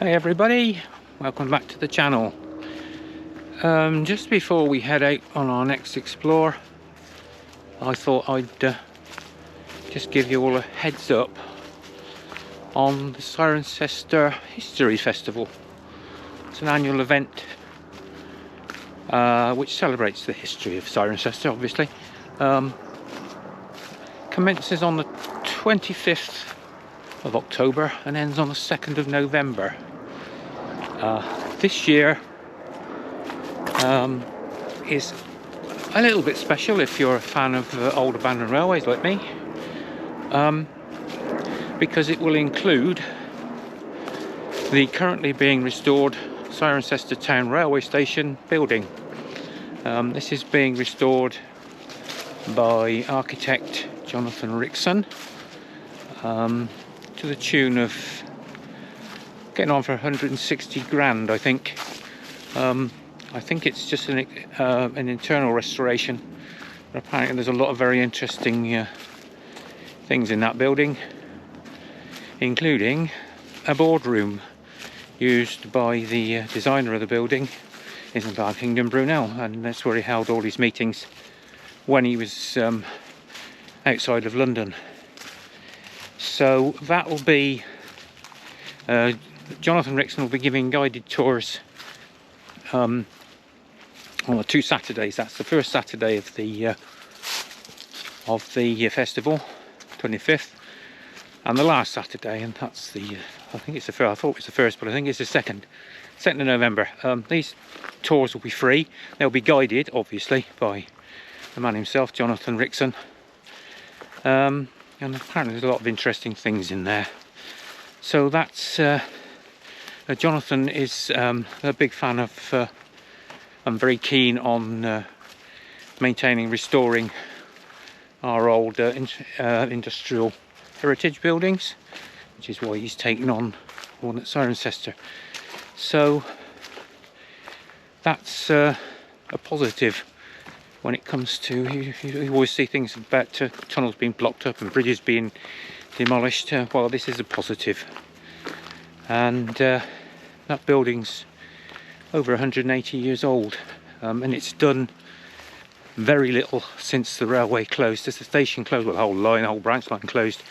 Hey everybody, welcome back to the channel. Just before we head out on our next explore, I thought I'd just give you all a heads up on the Cirencester History Festival. It's an annual event which celebrates the history of Cirencester, obviously. Commences on the 25th of October and ends on the 2nd of November. This year is a little bit special if you're a fan of old abandoned railways like me, because it will include the currently being restored Cirencester Town Railway Station building. This is being restored by architect Jonathan Rickson to the tune of getting on for 160 grand, I think. I think it's just an internal restoration, but apparently there's a lot of very interesting things in that building, including a boardroom used by the designer of the building in Leckhampton, Brunel, and that's where he held all his meetings when he was outside of London. So that will be Jonathan Rickson will be giving guided tours on the 2 Saturdays. That's the first Saturday of the festival, 25th, and the last Saturday, and that's the I think it's the first. I thought it was the first, but I think it's the 2nd of November. These tours will be free. They'll be guided, obviously, by the man himself, Jonathan Rickson. And apparently there's a lot of interesting things in there. So that's Jonathan is a big fan of I'm very keen on maintaining, restoring our old industrial heritage buildings, which is why he's taken on one at Sirencester. So that's a positive when it comes to, you always see things about tunnels being blocked up and bridges being demolished. Well, this is a positive. And that building's over 180 years old, and it's done very little since the railway closed, as the station closed, well, the whole line, the whole branch line closed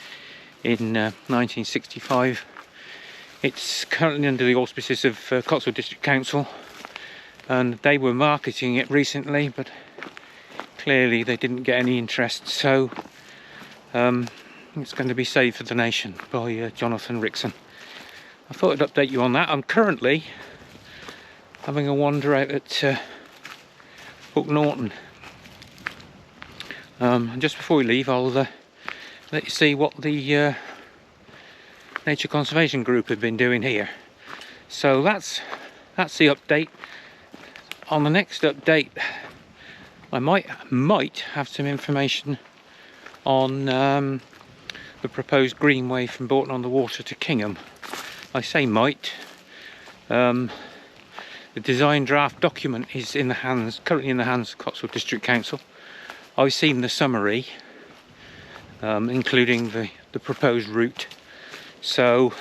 in 1965. It's currently under the auspices of Cotswold District Council, and they were marketing it recently, but clearly they didn't get any interest, so it's going to be saved for the nation by Jonathan Rickson. I thought I'd update you on that. I'm currently having a wander out at Norton. And just before we leave, I'll let you see what the Nature Conservation Group have been doing here. So that's the update. On the next update, I might have some information on the proposed greenway from Bourton-on-the-Water to Kingham. I say might. The design draft document is currently in the hands of Cotswold District Council. I've seen the summary, including the proposed route. So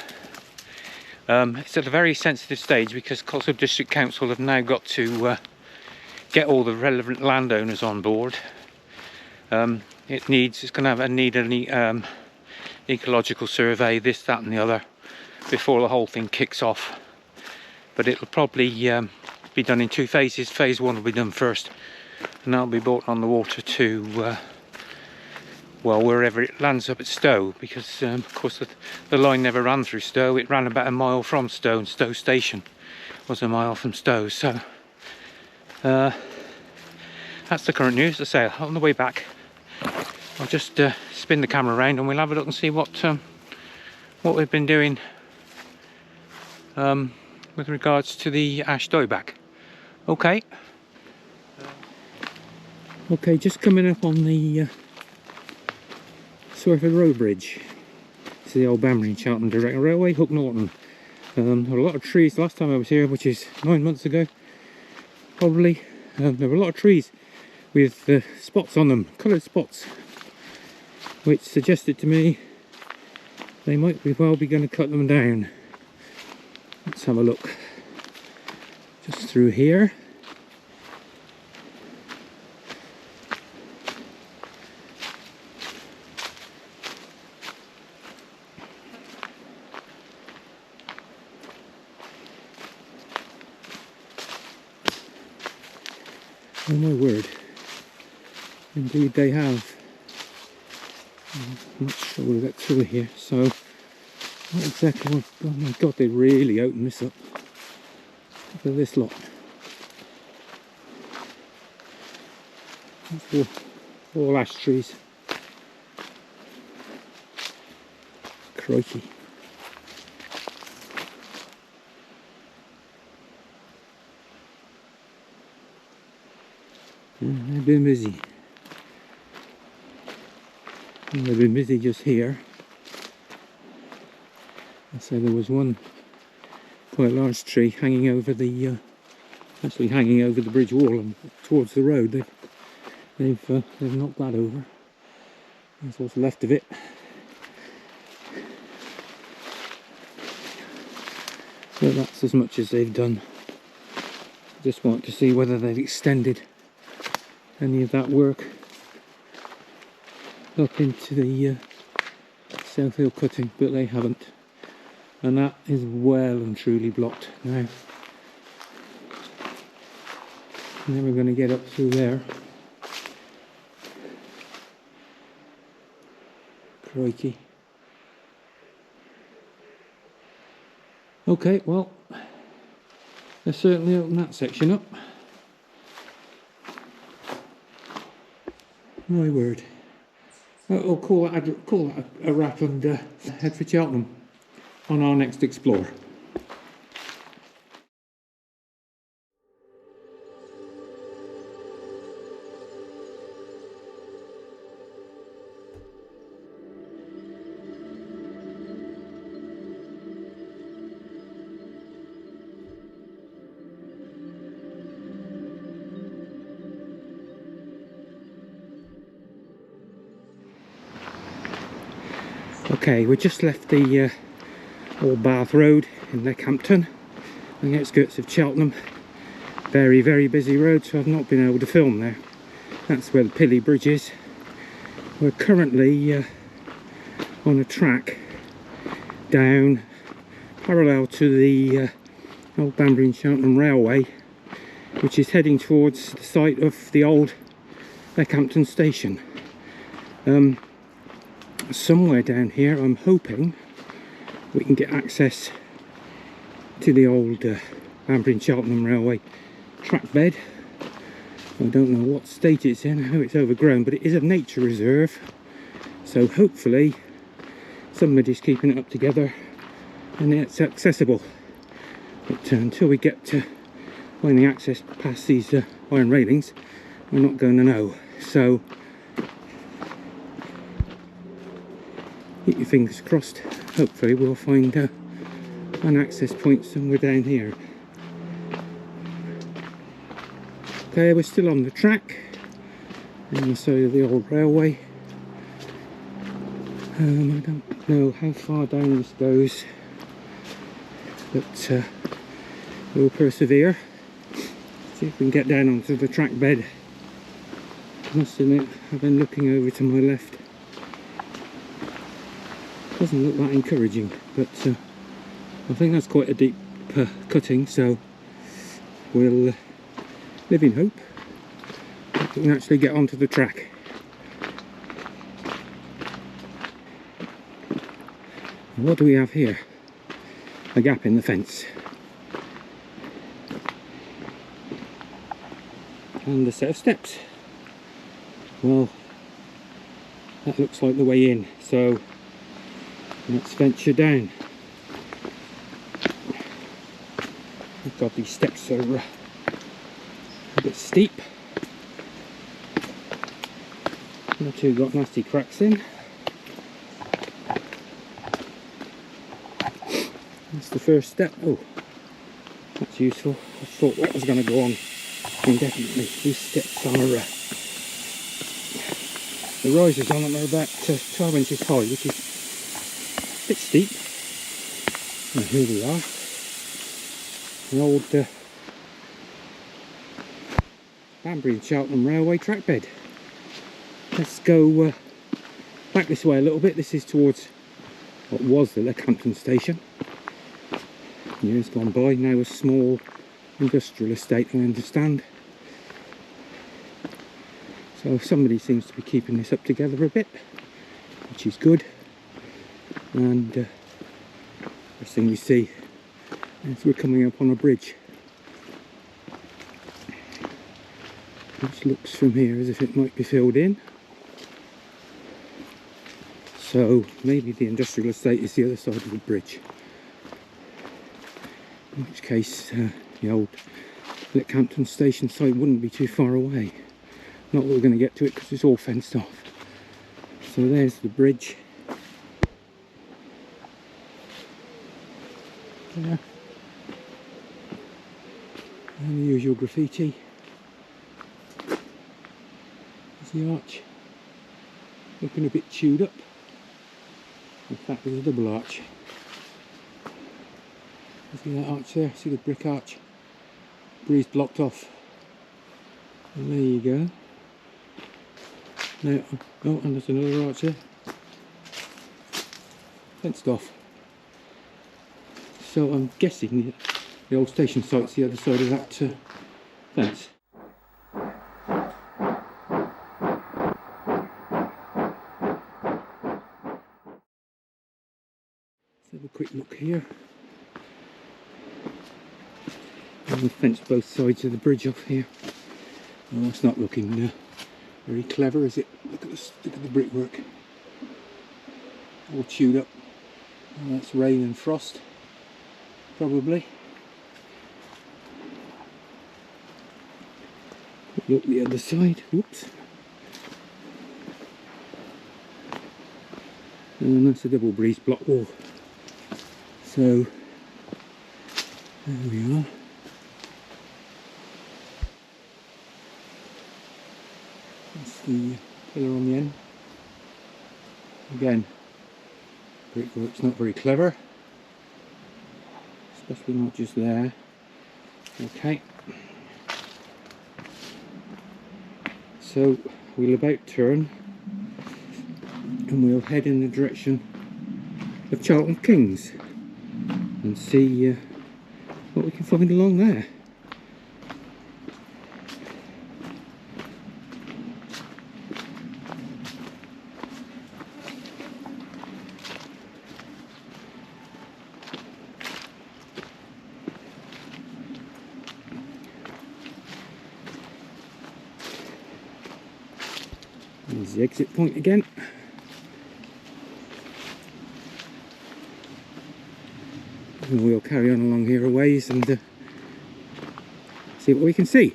it's at a very sensitive stage, because Cotswold District Council have now got to get all the relevant landowners on board. It's going to need an ecological survey, this, that and the other, before the whole thing kicks off. But it'll probably be done in 2 phases. Phase 1 will be done first, and that'll be brought on the water to well, wherever it lands up at Stowe, because of course the line never ran through Stowe. It ran about a mile from Stowe, and Stowe Station was a mile from Stowe. So that's the current news. As I say, on the way back I'll just spin the camera around and we'll have a look and see what we've been doing with regards to the ash dieback. Okay, just coming up on the Swerford Road Bridge. This is the old Bambbury Chelton direct railway, Hook Norton. There were a lot of trees last time I was here, which is 9 months ago probably. There were a lot of trees with spots on them, coloured spots, which suggested to me they might be going to cut them down. Let's have a look just through here. Oh my word, indeed they have. I'm not sure we'll get through here, so not exactly. Oh my god, they really opened this up. Look at this lot. All ash trees. Crikey. They've been busy. And they've been busy just here. I say there was one quite large tree hanging over the, actually hanging over the bridge wall and towards the road. They've knocked that over. That's what's left of it. So that's as much as they've done. Just want to see whether they've extended any of that work up into the South Hill cutting, but they haven't, and that is well and truly blocked now. Never going to get up through there. Crikey. Okay, well, they certainly opened that section up. My word. I'll call that a wrap and head for Cheltenham on our next explore. Okay, we just left the old Bath Road in Leckhampton, on the outskirts of Cheltenham. Very, very busy road, so I've not been able to film there. That's where the Pilly Bridge is. We're currently on a track down parallel to the old Bambbury Chelton railway, which is heading towards the site of the old Leckhampton station. Somewhere down here I'm hoping we can get access to the old Bambbury Cheltenham railway track bed. I don't know what state it's in, how it's overgrown, but it is a nature reserve, so hopefully somebody's keeping it up together and it's accessible. But until we get to finding access past these iron railings, we're not going to know. So keep your fingers crossed. Hopefully we'll find an access point somewhere down here. Okay, we're still on the track on the side of the old railway. I don't know how far down this goes, but we'll persevere. See if we can get down onto the track bed. I must admit, I've been looking over to my left. Doesn't look that encouraging, but I think that's quite a deep cutting, so we'll live in hope that we can actually get onto the track. And what do we have here? A gap in the fence. And a set of steps. Well, that looks like the way in, so let's venture down. We've got these steps that are a bit steep. The two got nasty cracks in. That's the first step. Oh, that's useful. I thought that was going to go on indefinitely. These steps are the risers on them are about 12 inches high, which is a bit steep. And here we are. the old Bambbury Chelton railway track bed. Let's go back this way a little bit. This is towards what was the Leckhampton station. Years gone by, now a small industrial estate, I understand. So somebody seems to be keeping this up together a bit, which is good. And first thing we see is we're coming up on a bridge, which looks from here as if it might be filled in. So maybe the industrial estate is the other side of the bridge. In which case the old Leckhampton station site wouldn't be too far away. Not that we're going to get to it because it's all fenced off. So there's the bridge. There. And the usual graffiti. There's the arch. Looking a bit chewed up. In fact, there's a double arch. See that arch there? See the brick arch? Breeze blocked off. And there you go. Now, oh, and there's another arch there. Fenced off. So I'm guessing the old station site's the other side of that fence. Let's have a quick look here. And we fenced both sides of the bridge off here. Well, that's not looking very clever, is it? Look at the brickwork. All chewed up. Well, that's rain and frost, probably. Look the other side. Whoops. And that's a double breeze block wall. So there we are. That's the pillar on the end. Again, brickwork's not very clever, especially not just there. Okay, so we'll about turn and we'll head in the direction of Cheltenham Kings and see what we can find along there. There's the exit point again. And we'll carry on along here a ways and see what we can see.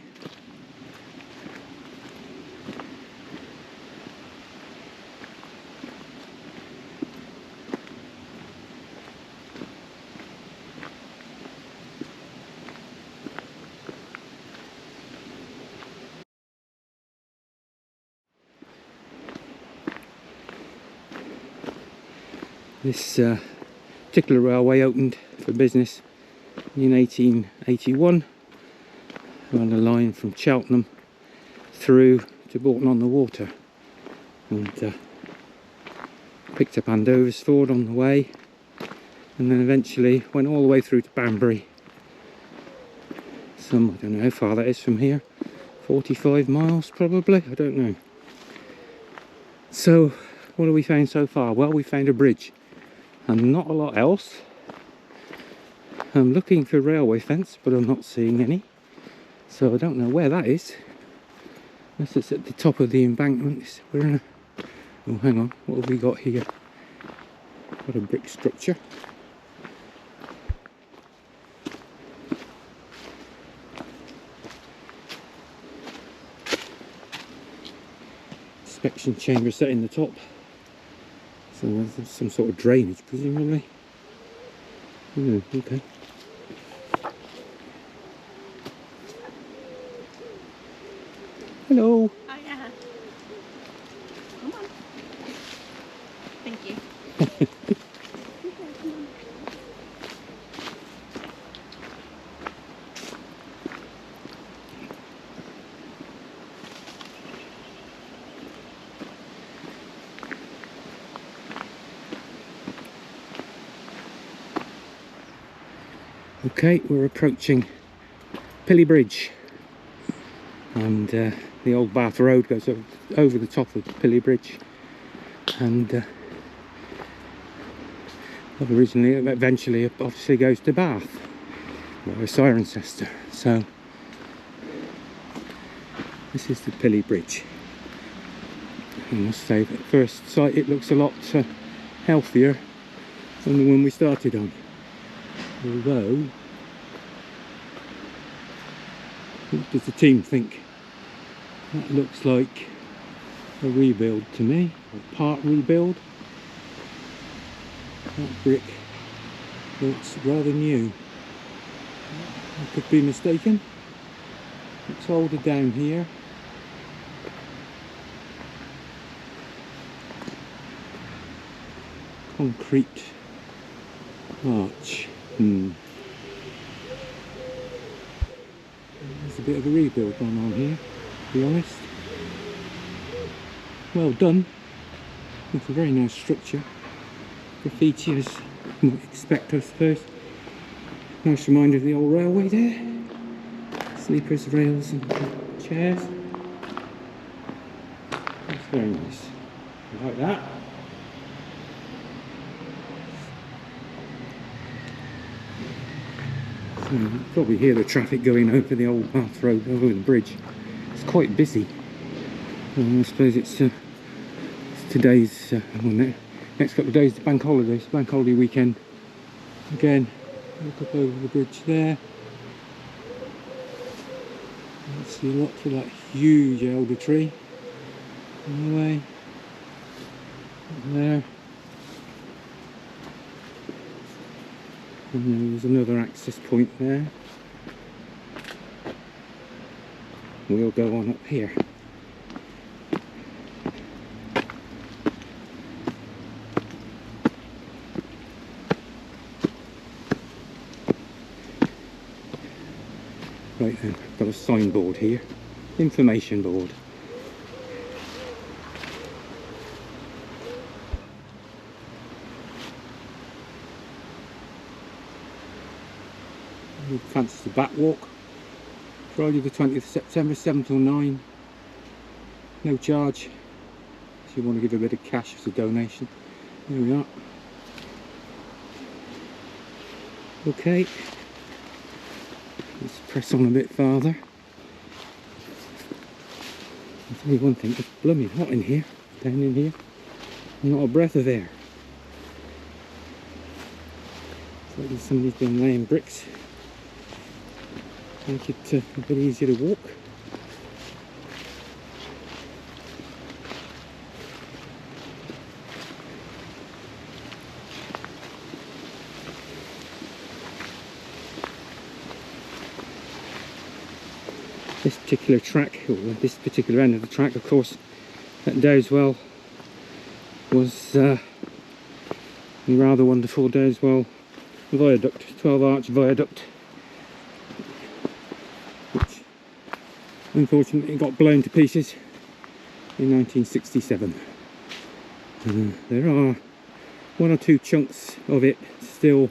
This particular railway opened for business in 1881 on the line from Cheltenham through to Bolton-on-the-Water, and picked up Andoversford on the way, and then eventually went all the way through to Banbury. I don't know how far that is from here, 45 miles probably, I don't know. So what have we found so far? Well, we found a bridge and not a lot else. I'm looking for railway fence, but I'm not seeing any, so I don't know where that is. Unless it's at the top of the embankment. We're in a... oh, hang on, what have we got here? Got a brick structure. Inspection chamber set in the top. So there's some sort of drainage, presumably. Okay. Hello. Oh yeah. Come on. Thank you. Okay, we're approaching Pilly Bridge, and the old Bath Road goes over the top of Pilly Bridge, and eventually obviously goes to Bath, or Cirencester. So this is the Pilly Bridge. I must say, at first sight it looks a lot healthier than the one we started on, although what does the team think? That looks like a rebuild to me, a part rebuild. That brick looks rather new. I could be mistaken. It's older down here. Concrete arch. There's a bit of a rebuild going on here, to be honest. Well done. It's a very nice structure. Graffiti as you might expect, I suppose. Nice reminder of the old railway there. Sleepers, rails and chairs. That's very nice. I like that. So you can probably hear the traffic going over the old Bath Road, over the bridge. It's quite busy. I suppose it's today's, next couple of days, the bank holiday weekend. Again, look up over the bridge there. You see a lot for that huge elder tree on the way. Up there. And there's another access point there. We'll go on up here. Right then, I've got a signboard here, information board. Fancy the back walk, Friday the 20th of September, 7 till 9, no charge. If you want to give a bit of cash as a donation, there we are. Okay. Let's press on a bit farther. I'll tell you one thing, it's blooming hot in here, down in here. Not a breath of air. It's like somebody's been laying bricks. Make it a bit easier to walk. This particular track, or this particular end of the track, of course, at Dowswell was the rather wonderful Dowswell viaduct, 12 arch viaduct, which unfortunately got blown to pieces in 1967. There are one or two chunks of it still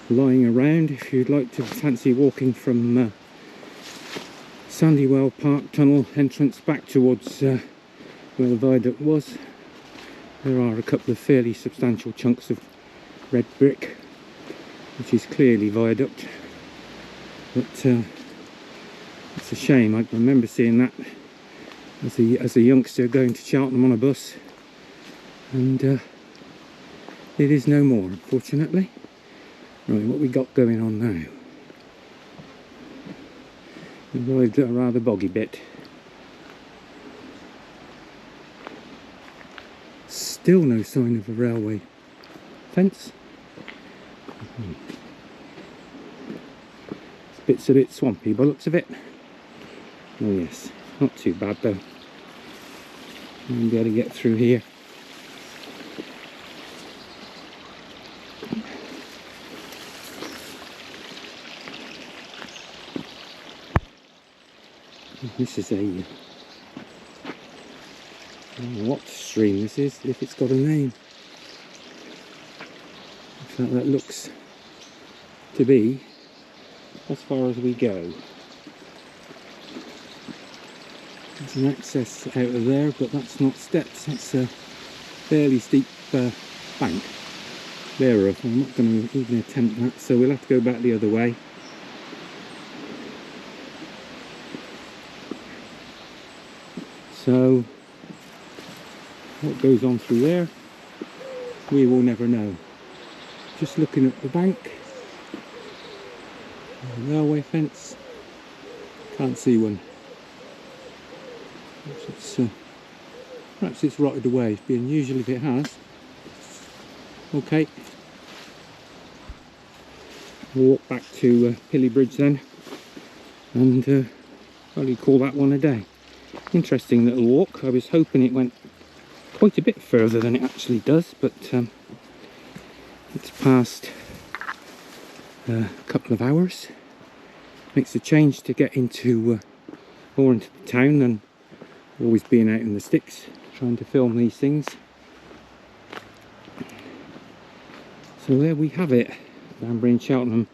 lying around if you'd like to fancy walking from Sandywell Park Tunnel entrance back towards where the viaduct was. There are a couple of fairly substantial chunks of red brick, which is clearly viaduct, but it's a shame. I remember seeing that as a youngster going to Cheltenham on a bus, and it is no more, unfortunately. Right, what we got going on now? We've arrived at a rather boggy bit. Still no sign of a railway fence. This bit's a bit swampy by the looks of it. Oh yes, not too bad though. I'll be able to get through here. This is a, I don't know what stream this is, if it's got a name. In fact, that looks to be as far as we go. There's an access out of there, but that's not steps, it's a fairly steep bank. There, I'm not going to even attempt that, so we'll have to go back the other way. So, what goes on through there, we will never know. Just looking at the bank, the railway fence, can't see one. Perhaps it's rotted away, it'd be unusual if it has. Okay, we'll walk back to Pilly Bridge then, and probably call that one a day. Interesting little walk. I was hoping it went quite a bit further than it actually does, but it's passed a couple of hours. Makes a change to get into more into the town than always being out in the sticks trying to film these things. So there we have it, Bambbury and Cheltenham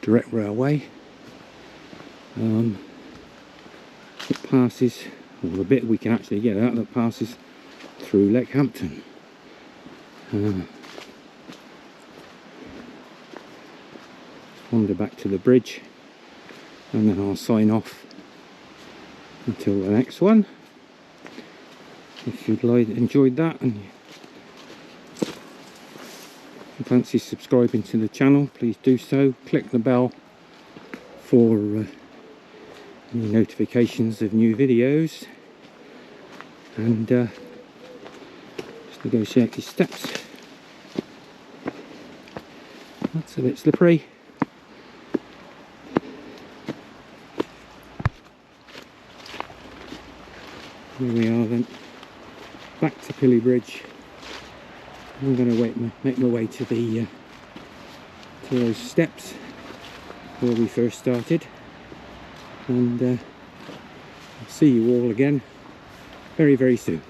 direct railway. It passes, or the bit we can actually get out, that passes through Leckhampton. Wander back to the bridge, and then I'll sign off until the next one. If you'd enjoyed that and you fancy subscribing to the channel, please do so. Click the bell for any notifications of new videos, and just negotiate your steps. That's a bit slippery. Here we are then, back to Pilly Bridge. I'm going to make my way to the to those steps where we first started, and I'll see you all again very, very soon.